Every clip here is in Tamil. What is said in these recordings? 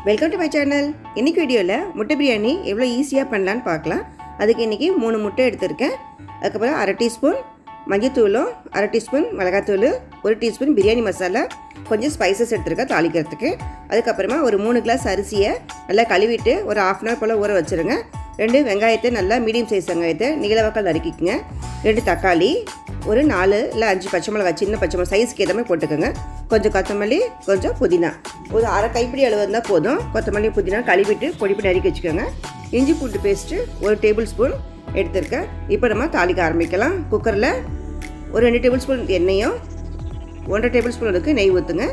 Welcome to my channel. இன்றைக்கி வீடியோவில் முட்டை பிரியாணி எவ்வளோ ஈஸியாக பண்ணலான்னு பார்க்கலாம். அதுக்கு இன்றைக்கி 3 முட்டை எடுத்திருக்கேன். அதுக்கப்புறம் 1/2 டீஸ்பூன் மஞ்சத்தூளும் 1/2 டீஸ்பூன் மிளகாத்தூள், 1 டீஸ்பூன் பிரியாணி மசாலா, கொஞ்சம் ஸ்பைசஸ் எடுத்துருக்கேன் தாளிக்கிறதுக்கு. அதுக்கப்புறமா ஒரு 3 கிளாஸ் அரிசியை நல்லா கழுவிட்டு ஒரு 1/2 hour போல் ஊற வச்சுருங்க. 2 வெங்காயத்தை நல்லா மீடியம் சைஸ் வெங்காயத்தை நீளவாக்கால் நறுக்கிக்குங்க. 2 தக்காளி, ஒரு 4 இல்லை 5 பச்சை மிளகா, சின்ன பச்சை மிளகா சைஸ்க்கு ஏற்ற மாதிரி போட்டுக்கோங்க. கொஞ்சம் கொத்தமல்லி, கொஞ்சம் புதினா, ஒரு 1/2 கைப்பிடி அளவு இருந்தால் போதும். கொத்தமல்லி புதினா கழுவிட்டு பொடி நறுக்கி வச்சுக்கோங்க. இஞ்சி பூண்டு பேஸ்ட்டு 1 டேபிள் ஸ்பூன் எடுத்துருக்கேன். இப்போ நம்ம தாளிக்க ஆரம்பிக்கலாம். குக்கரில் ஒரு 2 டேபிள் ஸ்பூன் எண்ணெயும் 1/2 டேபிள் ஸ்பூன் அளவுக்கு நெய் ஊற்றுங்க.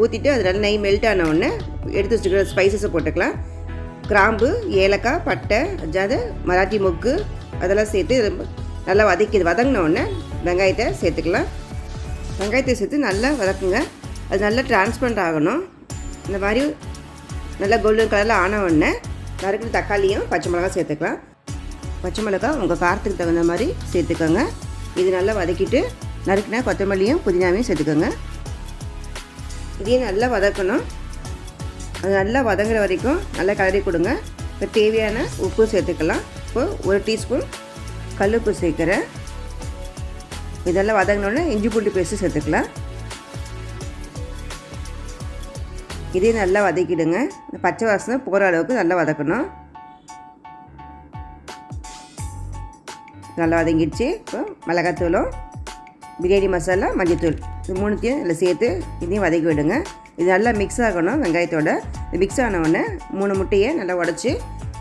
ஊற்றிட்டு அதில் நெய் மெல்ட் ஆன உடனே எடுத்து வச்சுக்கிற ஸ்பைசஸை போட்டுக்கலாம். கிராம்பு, ஏலக்காய், பட்டை, அதாவது மராட்டி மொக்கு அதெல்லாம் சேர்த்து நல்லா வதங்கின உடனே வெங்காயத்தை சேர்த்துக்கலாம். வெங்காயத்தை சேர்த்து நல்லா வதக்குங்க. அது நல்லா டிரான்ஸ்பரண்ட் ஆகணும். இந்த மாதிரி நல்லா கோல்டன் கலரில் ஆன உடனே நறுக்கிற தக்காளியும் பச்சை மிளகா சேர்த்துக்கலாம். பச்சை மிளகா உங்கள் காரத்துக்கு தகுந்த மாதிரி சேர்த்துக்கோங்க. இது நல்லா வதக்கிட்டு நறுக்கினா கொத்தமல்லியும் புதினாவையும் சேர்த்துக்கோங்க. இதையும் நல்லா வதக்கணும். அது நல்லா வதங்குற வரைக்கும் நல்லா கலரி கொடுங்க. இப்போ தேவையான உப்பு சேர்த்துக்கலாம். இப்போது 1 டீஸ்பூன் கல்லுப்பு சேர்க்குறேன். இதெல்லாம் வதங்கினோடனே இஞ்சி பூண்டு பேஸ்ட்டு சேர்த்துக்கலாம். இதையும் நல்லா வதக்கிடுங்க. பச்சை வாசனை போகிற அளவுக்கு நல்லா வதக்கணும். நல்லா வதங்கிடுச்சு. இப்போ மிளகாத்தூளும் பிரியாணி மசாலா, மஞ்சத்தூள் இது 3த்தையும் இதில் சேர்த்து இதையும் வதக்கி விடுங்க. இது நல்லா மிக்ஸ் ஆகணும் வெங்காயத்தோட. இது மிக்ஸ் ஆனவுடனே 3 முட்டையை நல்லா உடச்சி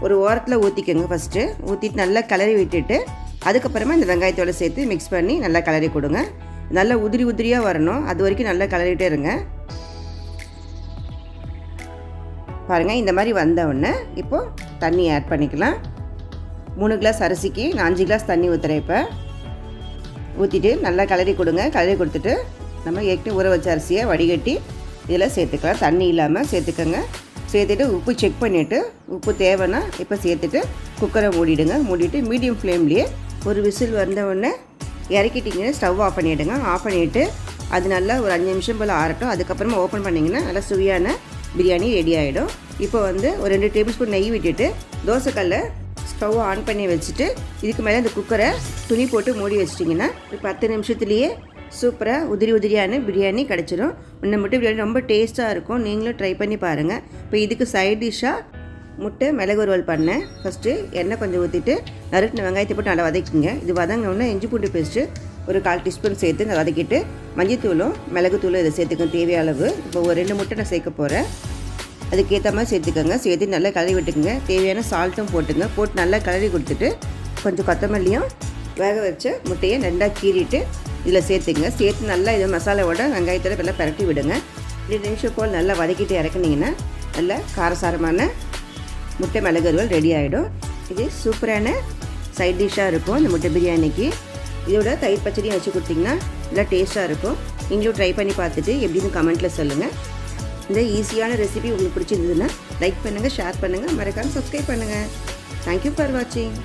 ஒரு ஓரத்தில் ஊற்றிக்கோங்க. ஃபஸ்ட்டு ஊற்றிட்டு நல்லா கிளறி விட்டுட்டு அதுக்கப்புறமா இந்த வெங்காயத்தோடு சேர்த்து மிக்ஸ் பண்ணி நல்லா கிளறி கொடுங்க. நல்லா உதிரியாக வரணும். அது வரைக்கும் நல்லா கிளறிட்டே இருங்க. பாருங்கள், இந்த மாதிரி வந்தவுடனே இப்போது தண்ணி ஆட் பண்ணிக்கலாம். 3 கிளாஸ் அரிசிக்கு நான் 5 கிளாஸ் தண்ணி ஊற்றுறேன். இப்போ ஊற்றிட்டு நல்லா கிளறி கொடுங்க. கிளறி கொடுத்துட்டு நம்ம ஏற்கனவே ஊற வச்ச அரிசியை வடிகட்டி இதில் சேர்த்துக்கலாம். தண்ணி இல்லாமல் சேர்த்துக்கோங்க. சேர்த்துட்டு உப்பு செக் பண்ணிவிட்டு உப்பு தேவைன்னா இப்போ சேர்த்துட்டு குக்கரை மூடிடுங்க. மூடிட்டு மீடியம் ஃப்ளேம்லேயே ஒரு விசில் வந்தவுடனே இறக்கிட்டிங்கன்னா ஸ்டவ் ஆஃப் பண்ணிவிடுங்க. ஆஃப் பண்ணிவிட்டு அது நல்லா ஒரு 5 நிமிஷம் போல் ஆறட்டும். அதுக்கப்புறமா ஓப்பன் பண்ணிங்கன்னா நல்லா சுவையான பிரியாணி ரெடி ஆகிடும். இப்போ ஒரு 2 டேபிள் ஸ்பூன் நெய் விட்டுட்டு தோசைக்கல்லை ஸ்டவ் ஆன் பண்ணி வச்சுட்டு இதுக்கு மேலே இந்த குக்கரை துணி போட்டு மூடி வச்சிட்டிங்கன்னா ஒரு 10 நிமிஷத்துலேயே சூப்பராக உதிரியான பிரியாணி கிடச்சிடும். இந்த முட்டை பிரியாணி ரொம்ப டேஸ்ட்டாக இருக்கும். நீங்களும் ட்ரை பண்ணி பாருங்கள். இப்போ இதுக்கு சைட் டிஷ்ஷாக முட்டை மிளகு வறுவல் பண்ணேன். ஃபஸ்ட்டு எண்ணெய் கொஞ்சம் ஊற்றிட்டு நறுக்கின வெங்காயத்தை போட்டு நல்லா வதக்கிங்க. இது வதங்கினோடனே இஞ்சி பூண்டு பேஸ்ட்டு ஒரு 1/4 டீஸ்பூன் சேர்த்து நான் வதக்கிட்டு மஞ்சத்தூளும் மிளகுத்தூளும் இதை சேர்த்துக்கணும் தேவையான அளவு. இப்போ ஒரு 2 முட்டை நான் சேர்க்க போகிறேன். அதுக்கேற்ற மாதிரி சேர்த்துக்கோங்க. சேர்த்து நல்லா கிளறி விட்டுக்குங்க. தேவையான சால்ட்டும் போட்டுங்க. போட்டு நல்லா கிளறி கொடுத்துட்டு கொஞ்சம் கொத்தமல்லியும் வேக வச்ச முட்டையை ரெண்டாக கீறிட்டு இதில் சேர்த்துங்க. சேர்த்து நல்லா இது மசாலாவோட வெங்காயத்தோட எல்லாம் பரட்டி விடுங்க. 2 நிமிஷம் போல் நல்லா வதக்கிட்டு இறக்குனீங்கன்னா நல்லா காரசாரமான முட்டை மிளகு வறுவல் ரெடி ஆகிடும். இது சூப்பரான சைட் டிஷ்ஷாக இருக்கும் இந்த முட்டை பிரியாணிக்கு. இதோட தயிர் பச்சடியும் வச்சு கொடுத்திங்கன்னா நல்லா டேஸ்ட்டாக இருக்கும். நீங்களும் ட்ரை பண்ணி பார்த்துட்டு எப்படின்னு கமெண்ட்டில் சொல்லுங்கள். இந்த ஈஸியான ரெசிபி உங்களுக்கு பிடிச்சிருந்ததுன்னா லைக் பண்ணுங்கள், ஷேர் பண்ணுங்கள், மறக்காமல் சப்ஸ்கிரைப் பண்ணுங்கள். தேங்க்யூ ஃபார் வாட்சிங்.